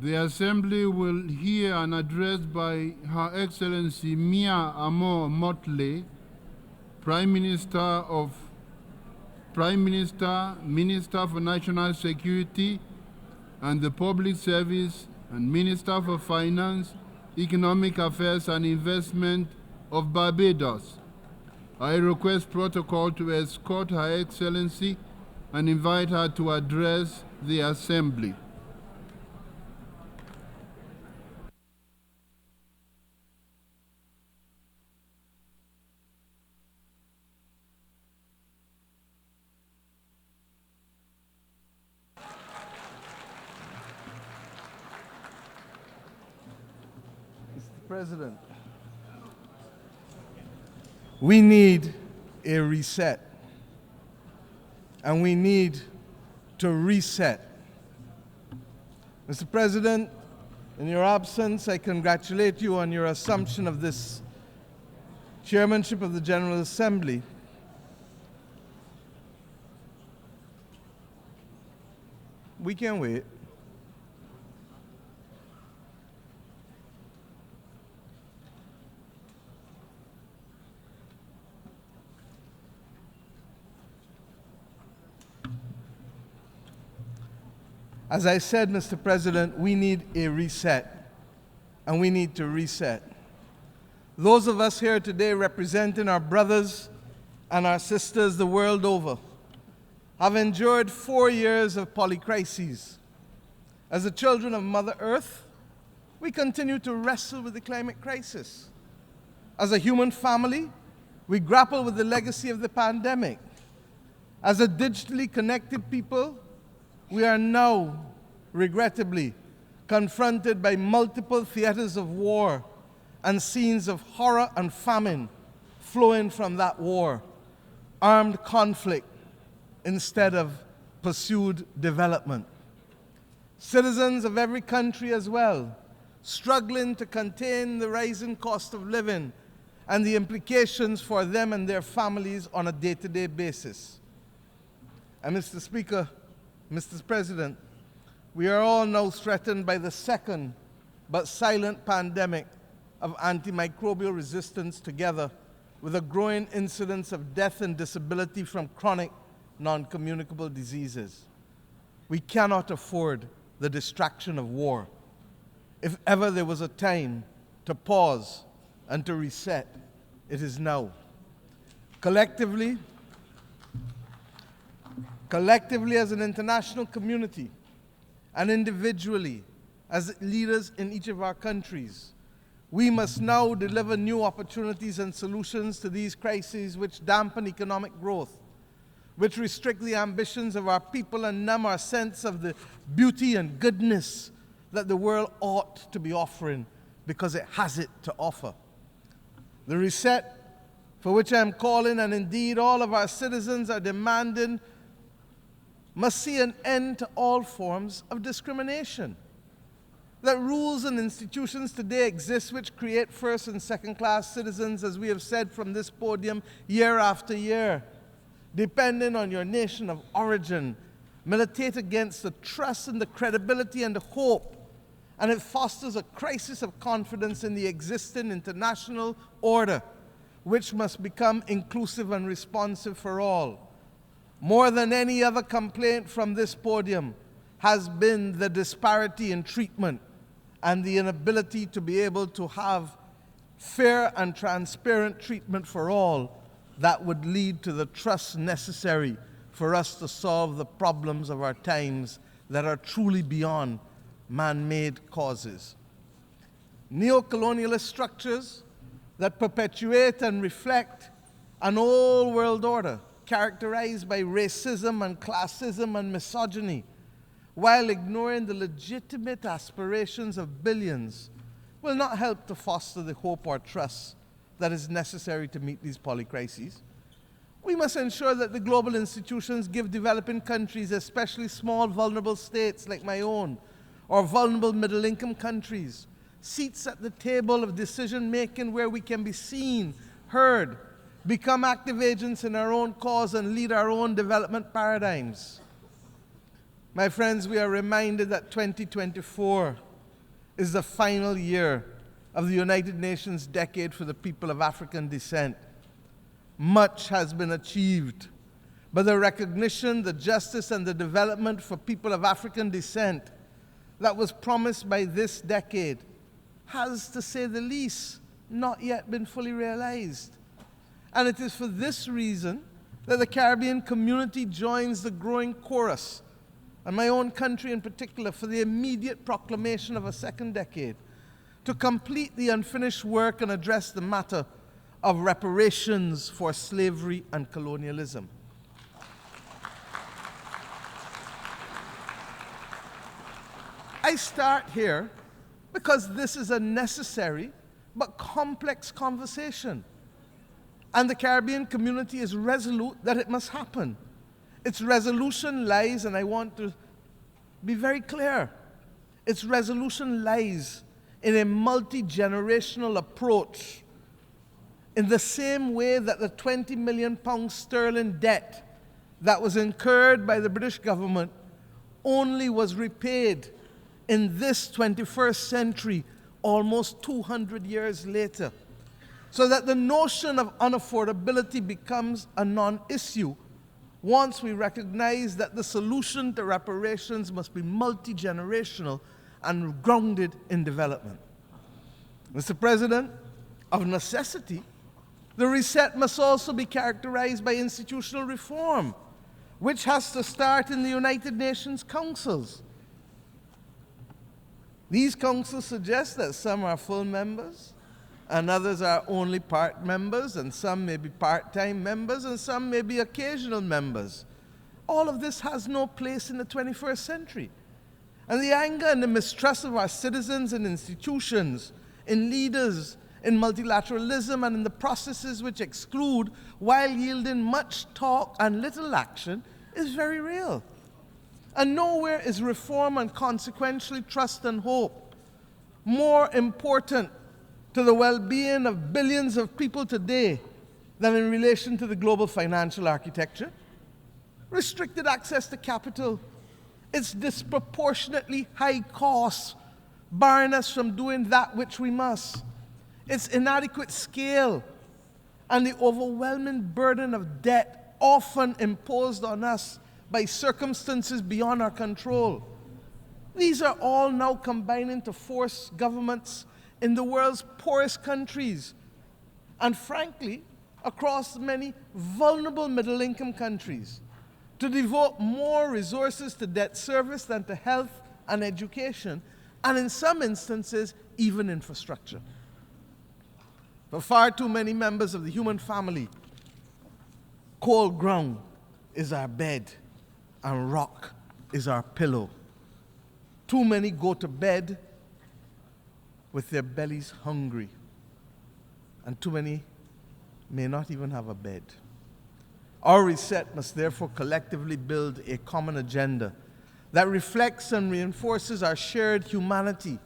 The Assembly will hear an address by Her Excellency Mia Amor Motley, Prime Minister, Minister for National Security and the Public Service, and Minister for Finance, Economic Affairs and Investment of Barbados. I request protocol to escort Her Excellency and invite her to address the Assembly. President, we need a reset, and we need to reset. Mr. President, in your absence, I congratulate you on your assumption of this chairmanship of the General Assembly. We can wait. As I said, Mr. President, we need a reset, and we need to reset. Those of us here today representing our brothers and our sisters the world over have endured 4 years of polycrises. As the children of Mother Earth, we continue to wrestle with the climate crisis. As a human family, we grapple with the legacy of the pandemic. As a digitally connected people, we are now, regrettably, confronted by multiple theaters of war and scenes of horror and famine flowing from that war, armed conflict instead of pursued development. Citizens of every country as well, struggling to contain the rising cost of living and the implications for them and their families on a day-to-day basis. And Mr. Speaker, Mr. President, we are all now threatened by the second but silent pandemic of antimicrobial resistance, together with a growing incidence of death and disability from chronic non-communicable diseases. We cannot afford the distraction of war. If ever there was a time to pause and to reset, it is now. Collectively as an international community, and individually as leaders in each of our countries, we must now deliver new opportunities and solutions to these crises which dampen economic growth, which restrict the ambitions of our people and numb our sense of the beauty and goodness that the world ought to be offering because it has it to offer. The reset for which I am calling, and indeed all of our citizens are demanding, must see an end to all forms of discrimination. That rules and institutions today exist which create first and second-class citizens, as we have said from this podium year after year, depending on your nation of origin, militate against the trust and the credibility and the hope, and it fosters a crisis of confidence in the existing international order, which must become inclusive and responsive for all. More than any other complaint from this podium has been the disparity in treatment and the inability to be able to have fair and transparent treatment for all that would lead to the trust necessary for us to solve the problems of our times that are truly beyond man-made causes. Neo-colonialist structures that perpetuate and reflect an old world order characterized by racism and classism and misogyny, while ignoring the legitimate aspirations of billions, will not help to foster the hope or trust that is necessary to meet these polycrises. We must ensure that the global institutions give developing countries, especially small, vulnerable states like my own, or vulnerable middle-income countries, seats at the table of decision-making where we can be seen, heard, become active agents in our own cause, and lead our own development paradigms. My friends, we are reminded that 2024 is the final year of the United Nations Decade for the People of African Descent. Much has been achieved, but the recognition, the justice, and the development for people of African descent that was promised by this decade has, to say the least, not yet been fully realized. And it is for this reason that the Caribbean community joins the growing chorus, and my own country in particular, for the immediate proclamation of a second decade to complete the unfinished work and address the matter of reparations for slavery and colonialism. I start here because this is a necessary but complex conversation, and the Caribbean community is resolute that it must happen. Its resolution lies, and I want to be very clear, its resolution lies in a multi-generational approach, in the same way that the £20 million sterling debt that was incurred by the British government only was repaid in this 21st century, almost 200 years later, so that the notion of unaffordability becomes a non-issue once we recognize that the solution to reparations must be multi-generational and grounded in development. Mr. President, of necessity, the reset must also be characterized by institutional reform, which has to start in the United Nations councils. These councils suggest that some are full members, and others are only part members, and some may be part-time members, and some may be occasional members. All of this has no place in the 21st century. And the anger and the mistrust of our citizens and institutions, in leaders, in multilateralism, and in the processes which exclude while yielding much talk and little action is very real. And nowhere is reform and consequentially trust and hope more important to the well-being of billions of people today than in relation to the global financial architecture. Restricted access to capital, its disproportionately high costs barring us from doing that which we must, its inadequate scale, and the overwhelming burden of debt often imposed on us by circumstances beyond our control. These are all now combining to force governments in the world's poorest countries, and frankly, across many vulnerable middle-income countries, to devote more resources to debt service than to health and education, and in some instances, even infrastructure. For far too many members of the human family, cold ground is our bed, and rock is our pillow. Too many go to bed with their bellies hungry, and too many may not even have a bed. Our reset must therefore collectively build a common agenda that reflects and reinforces our shared humanity.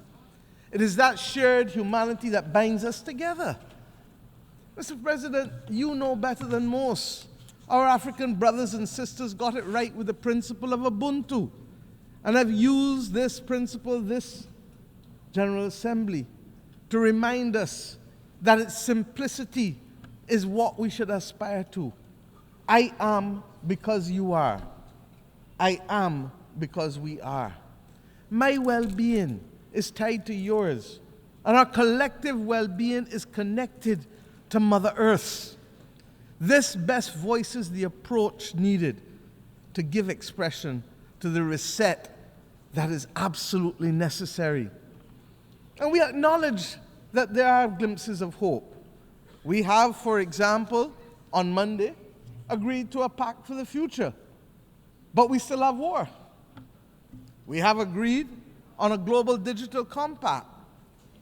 It is that shared humanity that binds us together. Mr. President, you know better than most. Our African brothers and sisters got it right with the principle of Ubuntu, and have used this principle, this General Assembly, to remind us that its simplicity is what we should aspire to. I am because you are. I am because we are. My well-being is tied to yours, and our collective well-being is connected to Mother Earth. This best voices the approach needed to give expression to the reset that is absolutely necessary. And we acknowledge that there are glimpses of hope. We have, for example, on Monday, agreed to a pact for the future, but we still have war. We have agreed on a global digital compact,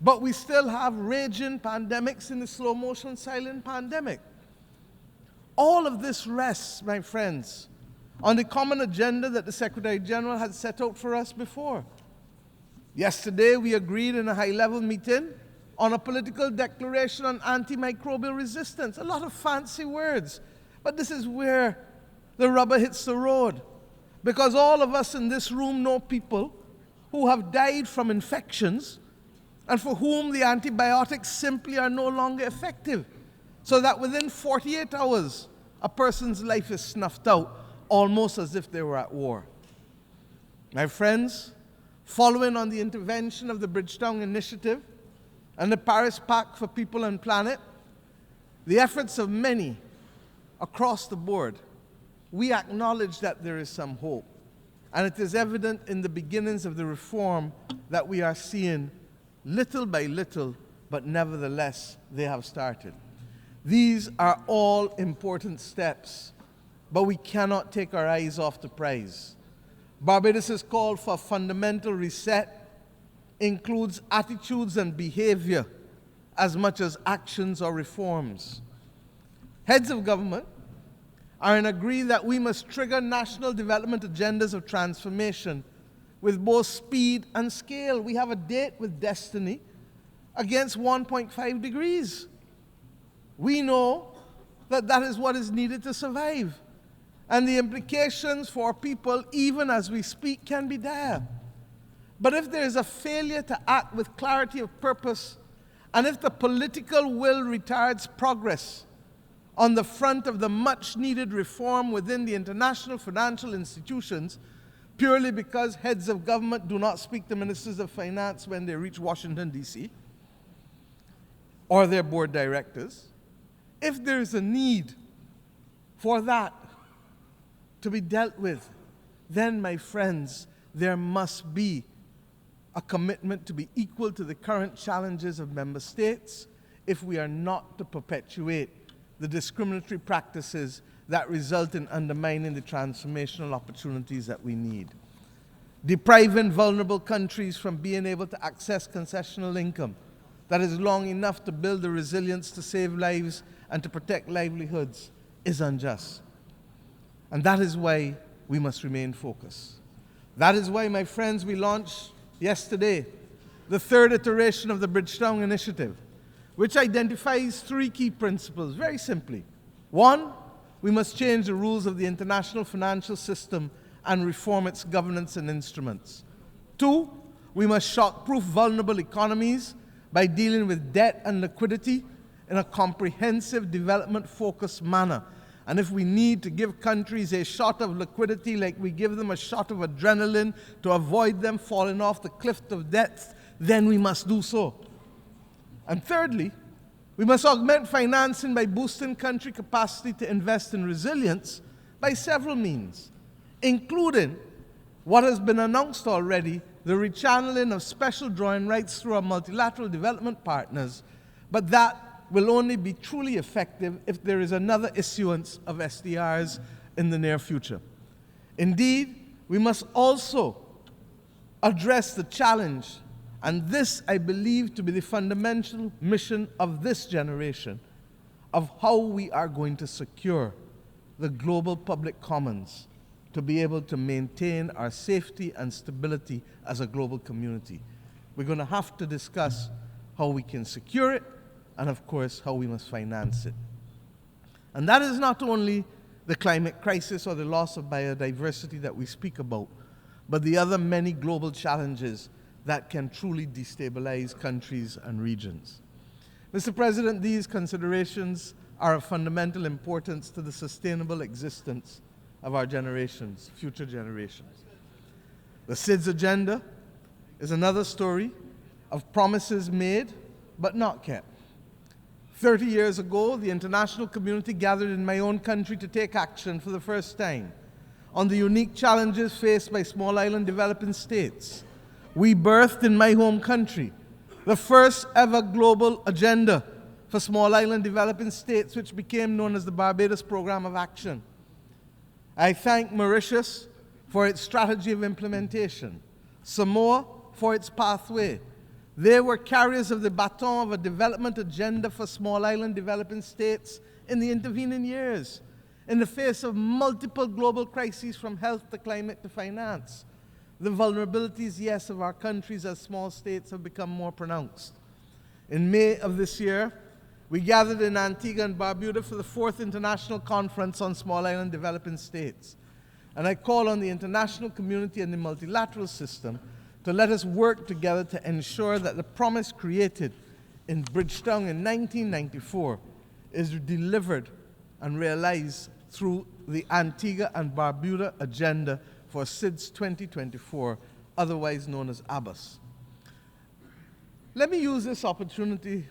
but we still have raging pandemics in the slow motion silent pandemic. All of this rests, my friends, on the common agenda that the Secretary General had set out for us before. Yesterday, we agreed in a high-level meeting on a political declaration on antimicrobial resistance. A lot of fancy words, but this is where the rubber hits the road, because all of us in this room know people who have died from infections and for whom the antibiotics simply are no longer effective, so that within 48 hours, a person's life is snuffed out, almost as if they were at war. My friends, following on the intervention of the Bridgetown Initiative and the Paris Pact for People and Planet, the efforts of many across the board, we acknowledge that there is some hope. And it is evident in the beginnings of the reform that we are seeing little by little, but nevertheless, they have started. These are all important steps, but we cannot take our eyes off the prize. Barbados' call for a fundamental reset includes attitudes and behavior as much as actions or reforms. Heads of government are in agree that we must trigger national development agendas of transformation with both speed and scale. We have a date with destiny against 1.5 degrees. We know that that is what is needed to survive. And the implications for people, even as we speak, can be dire. But if there is a failure to act with clarity of purpose, and if the political will retards progress on the front of the much-needed reform within the international financial institutions, purely because heads of government do not speak to ministers of finance when they reach Washington, D.C., or their board directors, if there is a need for that to be dealt with, then, my friends, there must be a commitment to be equal to the current challenges of member states if we are not to perpetuate the discriminatory practices that result in undermining the transformational opportunities that we need. Depriving vulnerable countries from being able to access concessional income that is long enough to build the resilience to save lives and to protect livelihoods is unjust. And that is why we must remain focused. That is why, my friends, we launched yesterday the third iteration of the Bridgetown Initiative, which identifies three key principles, very simply. One, we must change the rules of the international financial system and reform its governance and instruments. Two, we must shock-proof vulnerable economies by dealing with debt and liquidity in a comprehensive, development-focused manner. And if we need to give countries a shot of liquidity like we give them a shot of adrenaline to avoid them falling off the cliff of death, then we must do so. And thirdly, we must augment financing by boosting country capacity to invest in resilience by several means, including what has been announced already, the rechanneling of special drawing rights through our multilateral development partners, but that will only be truly effective if there is another issuance of SDRs in the near future. Indeed, we must also address the challenge, and this I believe to be the fundamental mission of this generation, of how we are going to secure the global public commons to be able to maintain our safety and stability as a global community. We're going to have to discuss how we can secure it, and of course, how we must finance it. And that is not only the climate crisis or the loss of biodiversity that we speak about, but the other many global challenges that can truly destabilize countries and regions. Mr. President, these considerations are of fundamental importance to the sustainable existence of our generations, future generations. The SIDS agenda is another story of promises made but not kept. 30 years ago, the international community gathered in my own country to take action for the first time on the unique challenges faced by small island developing states. We birthed in my home country the first ever global agenda for small island developing states, which became known as the Barbados Program of Action. I thank Mauritius for its strategy of implementation, Samoa for its pathway. They were carriers of the baton of a development agenda for small island developing states in the intervening years, in the face of multiple global crises from health to climate to finance. The vulnerabilities, yes, of our countries as small states have become more pronounced. In May of this year, we gathered in Antigua and Barbuda for the 4th International Conference on Small Island Developing States. And I call on the international community and the multilateral system to let us work together to ensure that the promise created in Bridgetown in 1994 is delivered and realized through the Antigua and Barbuda Agenda for SIDS 2024, otherwise known as ABBAS. Let me use this opportunity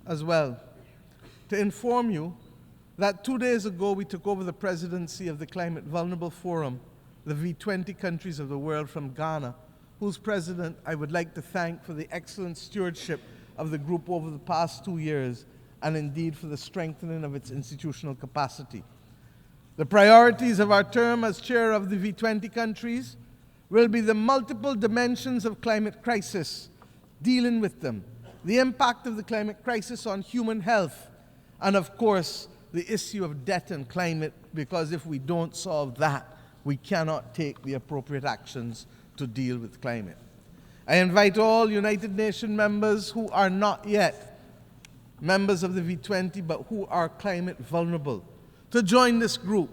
as well to inform you that 2 days ago we took over the presidency of the Climate Vulnerable Forum, the V20 countries of the world, from Ghana, whose president I would like to thank for the excellent stewardship of the group over the past 2 years, and indeed for the strengthening of its institutional capacity. The priorities of our term as chair of the V20 countries will be the multiple dimensions of climate crisis, dealing with them, the impact of the climate crisis on human health, and of course, the issue of debt and climate, because if we don't solve that, we cannot take the appropriate actions to deal with climate. I invite all United Nations members who are not yet members of the V20 but who are climate vulnerable to join this group,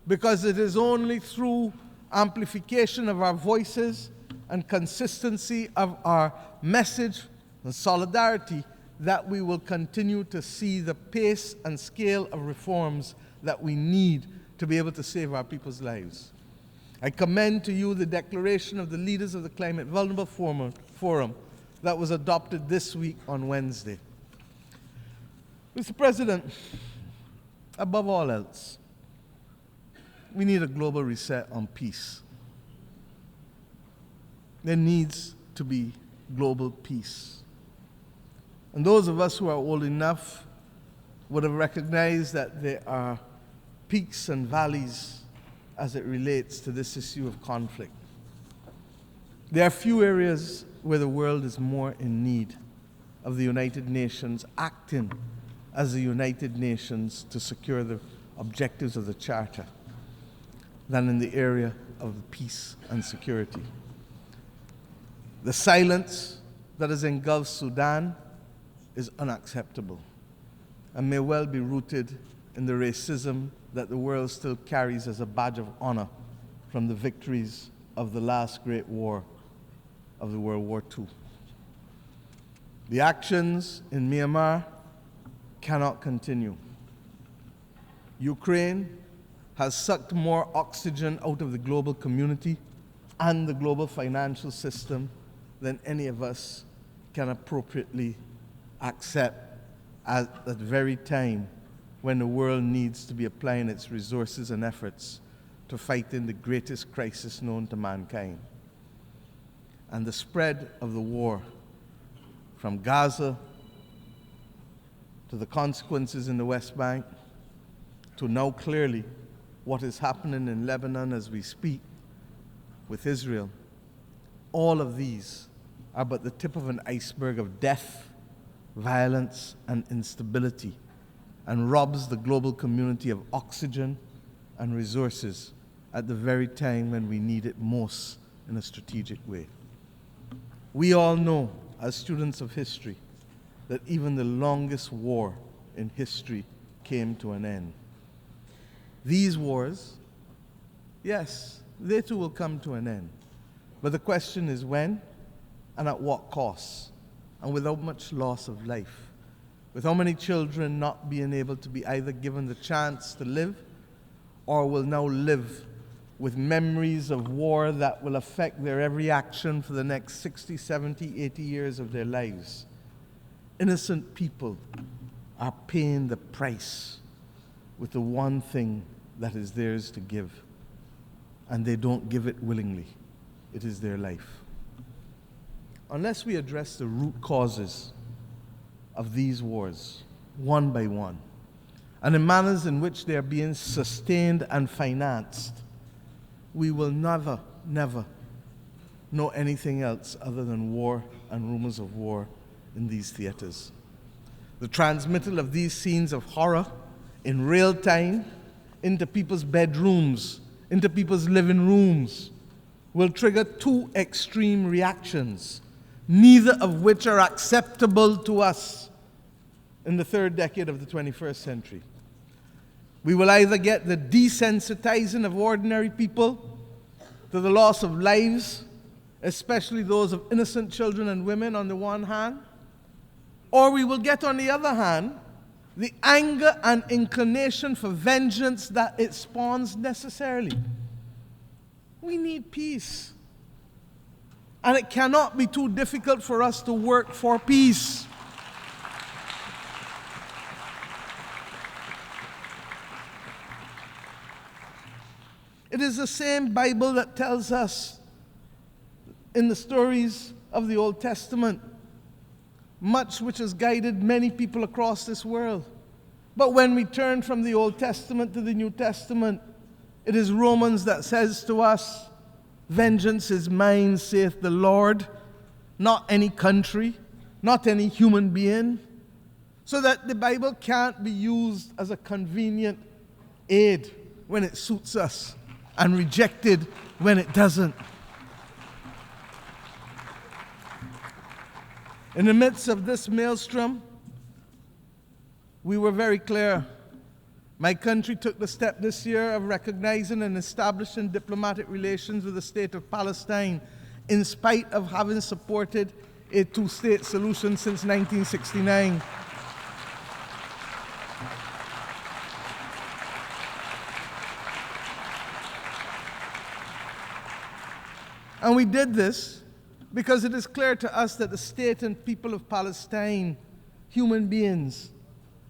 because it is only through amplification of our voices and consistency of our message and solidarity that we will continue to see the pace and scale of reforms that we need to be able to save our people's lives. I commend to you the declaration of the leaders of the Climate Vulnerable Forum that was adopted this week on Wednesday. Mr. President, above all else, we need a global reset on peace. There needs to be global peace. And those of us who are old enough would have recognized that there are peaks and valleys as it relates to this issue of conflict. There are few areas where the world is more in need of the United Nations acting as the United Nations to secure the objectives of the Charter than in the area of peace and security. The silence that has engulfed Sudan is unacceptable and may well be rooted in the racism that the world still carries as a badge of honor from the victories of the last great war of the World War II. The actions in Myanmar cannot continue. Ukraine has sucked more oxygen out of the global community and the global financial system than any of us can appropriately accept at that very time when the world needs to be applying its resources and efforts to fighting the greatest crisis known to mankind. And the spread of the war from Gaza to the consequences in the West Bank to now clearly what is happening in Lebanon as we speak with Israel, all of these are but the tip of an iceberg of death, violence, and instability, and robs the global community of oxygen and resources at the very time when we need it most in a strategic way. We all know, as students of history, that even the longest war in history came to an end. These wars, yes, they too will come to an end. But the question is when and at what cost, and without much loss of life, with how many children not being able to be either given the chance to live or will now live with memories of war that will affect their every action for the next 60, 70, 80 years of their lives. Innocent people are paying the price with the one thing that is theirs to give, and they don't give it willingly. It is their life. Unless we address the root causes of these wars, one by one, and the manners in which they are being sustained and financed, we will never, never know anything else other than war and rumors of war in these theaters. The transmittal of these scenes of horror in real time into people's bedrooms, into people's living rooms, will trigger two extreme reactions, neither of which are acceptable to us in the third decade of the 21st century. We will either get the desensitizing of ordinary people to the loss of lives especially those of innocent children and women on the one hand, or we will get, on the other hand, the anger and inclination for vengeance that it spawns necessarily. We need peace. And it cannot be too difficult for us to work for peace. It is the same Bible that tells us in the stories of the Old Testament, much which has guided many people across this world. But when we turn from the Old Testament to the New Testament, it is Romans that says to us, "Vengeance is mine, saith the Lord," not any country, not any human being, so that the Bible can't be used as a convenient aid when it suits us and rejected when it doesn't. In the midst of this maelstrom, we were very clear. My country took the step this year of recognizing and establishing diplomatic relations with the state of Palestine, in spite of having supported a two-state solution since 1969. And we did this because it is clear to us that the state and people of Palestine, human beings,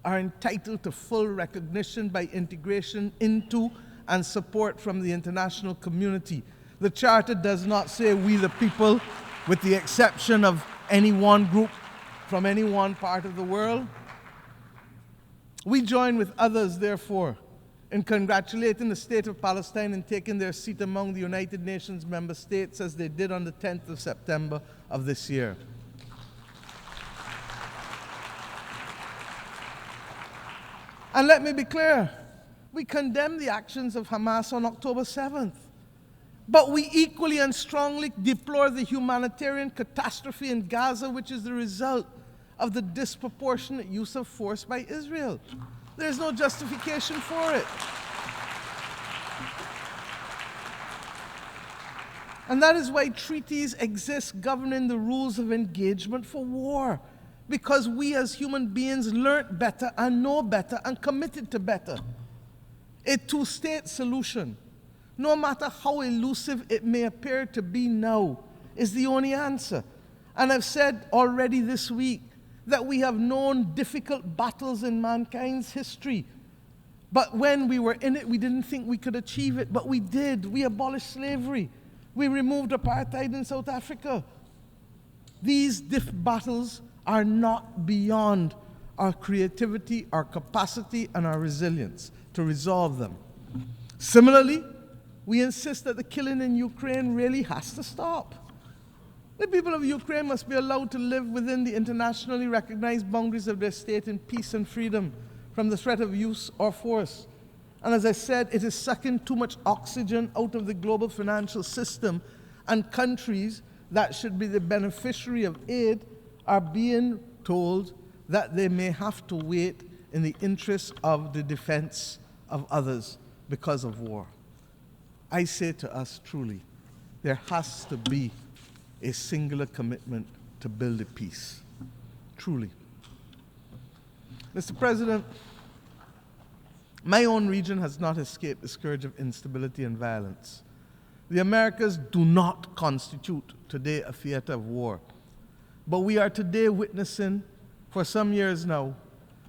are entitled to full recognition by integration into and support from the international community. The Charter does not say we the people, with the exception of any one group from any one part of the world. We join with others, therefore, in congratulating the state of Palestine in taking their seat among the United Nations member states, as they did on the 10th of September of this year. And let me be clear, we condemn the actions of Hamas on October 7th. But we equally and strongly deplore the humanitarian catastrophe in Gaza, which is the result of the disproportionate use of force by Israel. There's no justification for it. And that is why treaties exist governing the rules of engagement for war. Because we as human beings learned better and know better and committed to better. A two-state solution, no matter how elusive it may appear to be now, is the only answer. And I've said already this week that we have known difficult battles in mankind's history. But when we were in it, we didn't think we could achieve it. But we did. We abolished slavery. We removed apartheid in South Africa. These battles are not beyond our creativity, our capacity, and our resilience to resolve them. Similarly, we insist that the killing in Ukraine really has to stop. The people of Ukraine must be allowed to live within the internationally recognized boundaries of their state in peace and freedom from the threat of use or force. And as I said, it is sucking too much oxygen out of the global financial system, and countries that should be the beneficiary of aid are being told that they may have to wait in the interest of the defense of others because of war. I say to us truly, there has to be a singular commitment to build a peace. Truly. Mr. President, my own region has not escaped the scourge of instability and violence. The Americas do not constitute today a theater of war. But we are today witnessing, for some years now,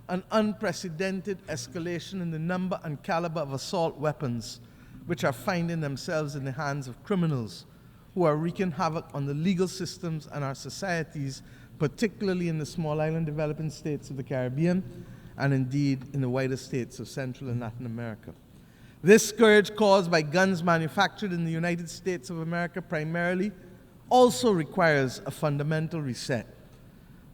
an unprecedented escalation in the number and caliber of assault weapons which are finding themselves in the hands of criminals who are wreaking havoc on the legal systems and our societies, particularly in the small island developing states of the Caribbean and indeed in the wider states of Central and Latin America. This scourge caused by guns manufactured in the United States of America primarily also requires a fundamental reset.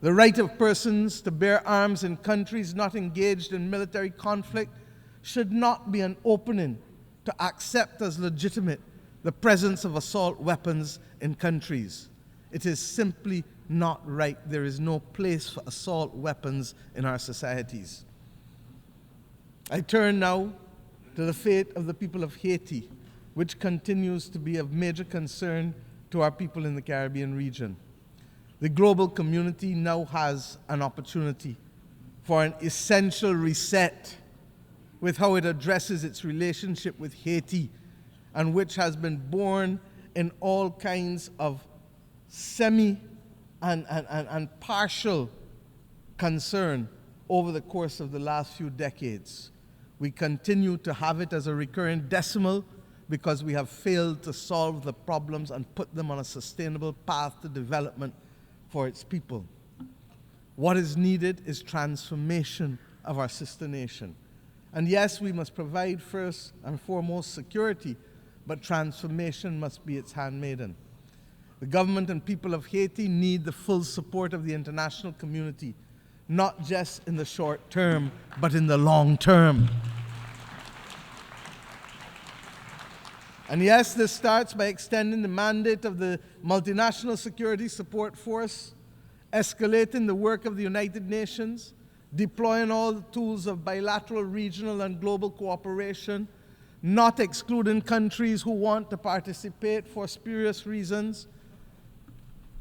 The right of persons to bear arms in countries not engaged in military conflict should not be an opening to accept as legitimate the presence of assault weapons in countries. It is simply not right. There is no place for assault weapons in our societies. I turn now to the fate of the people of Haiti, which continues to be of major concern to our people in the Caribbean region. The global community now has an opportunity for an essential reset with how it addresses its relationship with Haiti, and which has been born in all kinds of semi and partial concern over the course of the last few decades. We continue to have it as a recurring decimal because we have failed to solve the problems and put them on a sustainable path to development for its people. What is needed is transformation of our sister nation. And yes, we must provide first and foremost security, but transformation must be its handmaiden. The government and people of Haiti need the full support of the international community, not just in the short term, but in the long term. And yes, this starts by extending the mandate of the Multinational Security Support Force, escalating the work of the United Nations, deploying all the tools of bilateral, regional, and global cooperation, not excluding countries who want to participate for spurious reasons,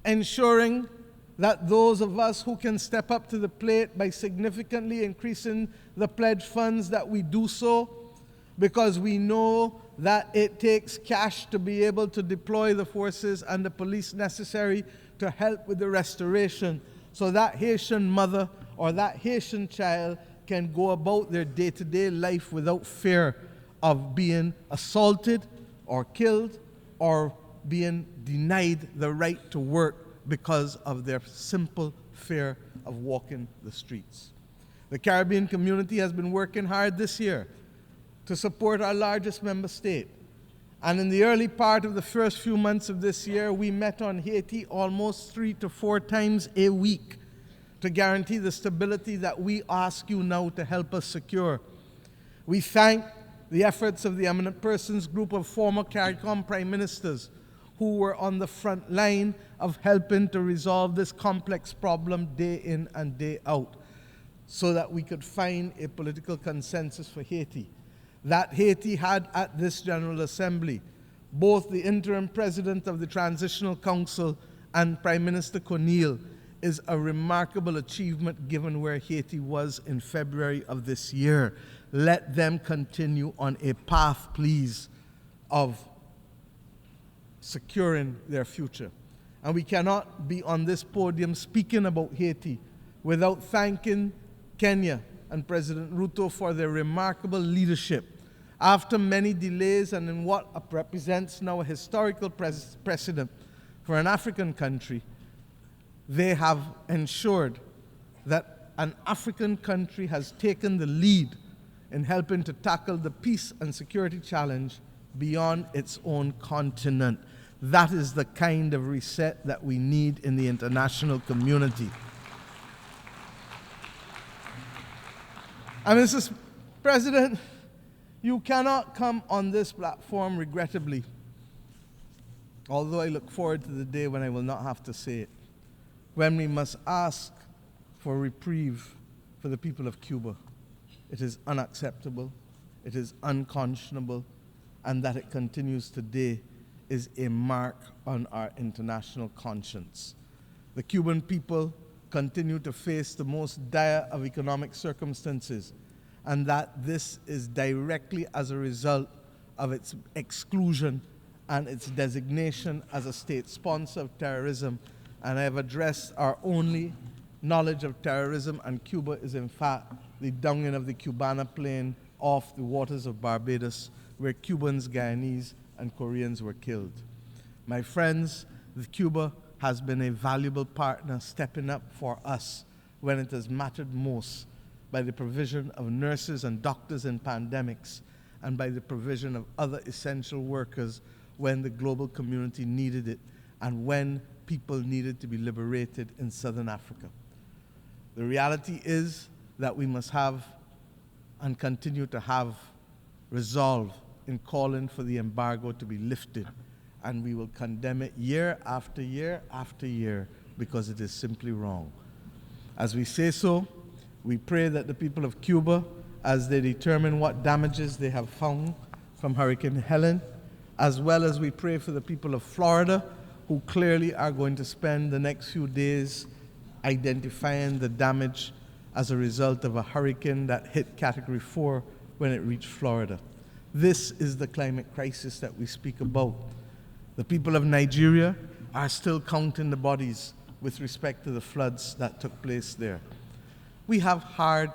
ensuring that those of us who can step up to the plate by significantly increasing the pledge funds, that we do so, because we know that it takes cash to be able to deploy the forces and the police necessary to help with the restoration, so that Haitian mother or that Haitian child can go about their day-to-day life without fear of being assaulted or killed or being denied the right to work because of their simple fear of walking the streets. The Caribbean community has been working hard this year to support our largest member state. And in the early part of the first few months of this year, we met on Haiti almost 3 to 4 times a week to guarantee the stability that we ask you now to help us secure. We thank the efforts of the Eminent Persons Group of former CARICOM prime ministers who were on the front line of helping to resolve this complex problem day in and day out, so that we could find a political consensus for Haiti. That Haiti had at this General Assembly both the interim president of the Transitional Council and Prime Minister Corneille is a remarkable achievement given where Haiti was in February of this year. Let them continue on a path, please, of securing their future. And we cannot be on this podium speaking about Haiti without thanking Kenya and President Ruto for their remarkable leadership. After many delays and in what represents now a historical precedent for an African country, they have ensured that an African country has taken the lead in helping to tackle the peace and security challenge beyond its own continent. That is the kind of reset that we need in the international community. And Mr. President, you cannot come on this platform, regrettably, although I look forward to the day when I will not have to say it, when we must ask for reprieve for the people of Cuba. It is unacceptable, it is unconscionable, and that it continues today is a mark on our international conscience. The Cuban people continue to face the most dire of economic circumstances, and that this is directly as a result of its exclusion and its designation as a state sponsor of terrorism. And I have addressed our only knowledge of terrorism, and Cuba is in fact the downing of the Cubana plane off the waters of Barbados, where Cubans, Guyanese, and Koreans were killed. My friends, Cuba has been a valuable partner stepping up for us when it has mattered most, by the provision of nurses and doctors in pandemics, and by the provision of other essential workers when the global community needed it, and when people needed to be liberated in Southern Africa. The reality is that we must have and continue to have resolve in calling for the embargo to be lifted, and we will condemn it year after year after year because it is simply wrong. As we say so, we pray that the people of Cuba, as they determine what damages they have found from Hurricane Helen, as well as we pray for the people of Florida, who clearly are going to spend the next few days identifying the damage as a result of a hurricane that hit Category 4 when it reached Florida. This is the climate crisis that we speak about. The people of Nigeria are still counting the bodies with respect to the floods that took place there. We have hard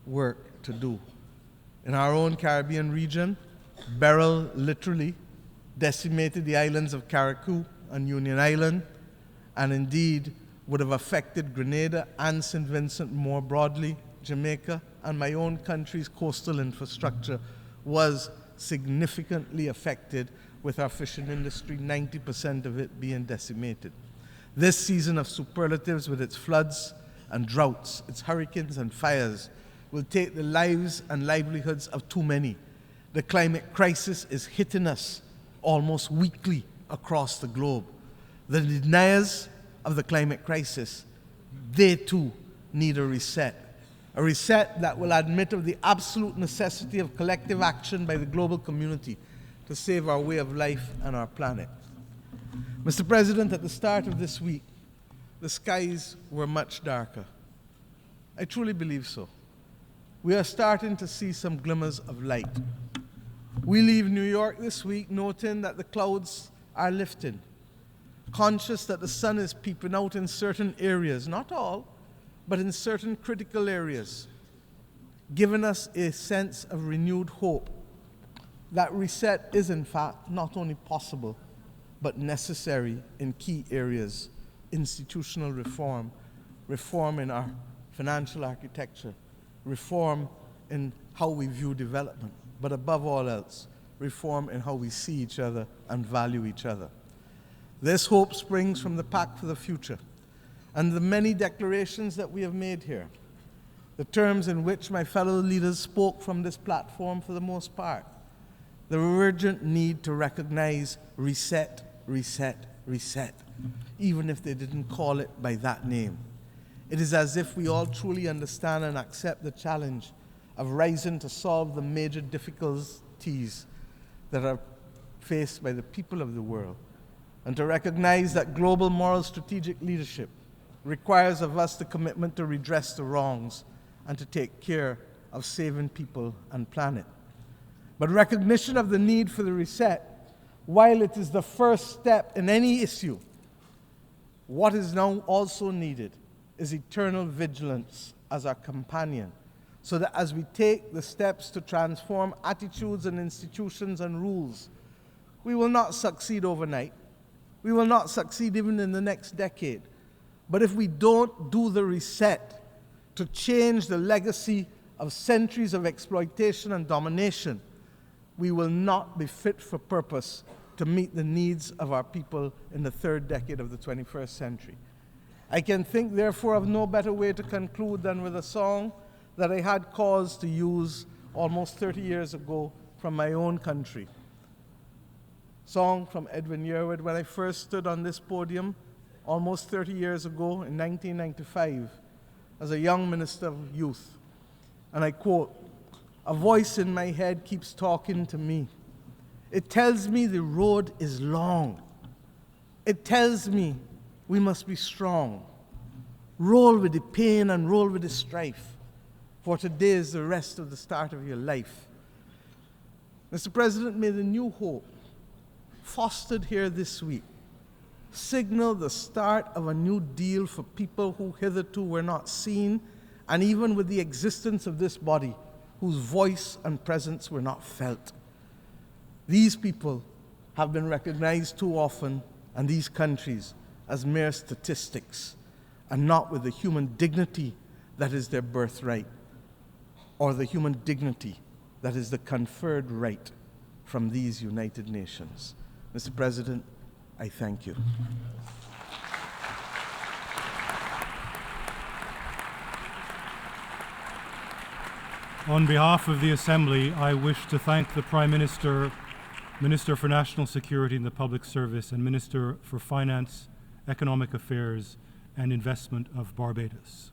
work to do. In our own Caribbean region, Beryl literally decimated the islands of Carriacou and Union Island, and indeed would have affected Grenada and St. Vincent more broadly. Jamaica and my own country's coastal infrastructure was significantly affected, with our fishing industry, 90% of it being decimated. This season of superlatives, with its floods and droughts, its hurricanes and fires, will take the lives and livelihoods of too many. The climate crisis is hitting us almost weekly across the globe. The deniers of the climate crisis, they too need a reset that will admit of the absolute necessity of collective action by the global community to save our way of life and our planet. Mr. President, at the start of this week, the skies were much darker. I truly believe so. We are starting to see some glimmers of light. We leave New York this week noting that the clouds are lifting, conscious that the sun is peeping out in certain areas, not all, but in certain critical areas, giving us a sense of renewed hope that reset is in fact not only possible, but necessary in key areas: institutional reform, reform in our financial architecture, reform in how we view development, but above all else, reform in how we see each other and value each other. This hope springs from the Pact for the Future and the many declarations that we have made here, the terms in which my fellow leaders spoke from this platform for the most part, the urgent need to recognize reset, reset, reset, even if they didn't call it by that name. It is as if we all truly understand and accept the challenge of rising to solve the major difficulties that are faced by the people of the world, and to recognize that global moral strategic leadership requires of us the commitment to redress the wrongs and to take care of saving people and planet. But recognition of the need for the reset, while it is the first step in any issue, what is now also needed is eternal vigilance as our companion, so that as we take the steps to transform attitudes and institutions and rules, we will not succeed overnight. We will not succeed even in the next decade. But if we don't do the reset to change the legacy of centuries of exploitation and domination, we will not be fit for purpose to meet the needs of our people in the third decade of the 21st century. I can think, therefore, of no better way to conclude than with a song that I had cause to use almost 30 years ago from my own country. Song from Edwin Yearwood, when I first stood on this podium almost 30 years ago in 1995 as a young minister of youth. And I quote, "A voice in my head keeps talking to me. It tells me the road is long. It tells me we must be strong. Roll with the pain and roll with the strife, for today is the rest of the start of your life." Mr. President, may the new hope fostered here this week signal the start of a new deal for people who hitherto were not seen, and even with the existence of this body, whose voice and presence were not felt. These people have been recognized too often, and these countries, as mere statistics, and not with the human dignity that is their birthright, or the human dignity that is the conferred right from these United Nations. Mr. President, I thank you. On behalf of the Assembly, I wish to thank the Prime Minister, Minister for National Security and the Public Service, and Minister for Finance, Economic Affairs and Investment of Barbados.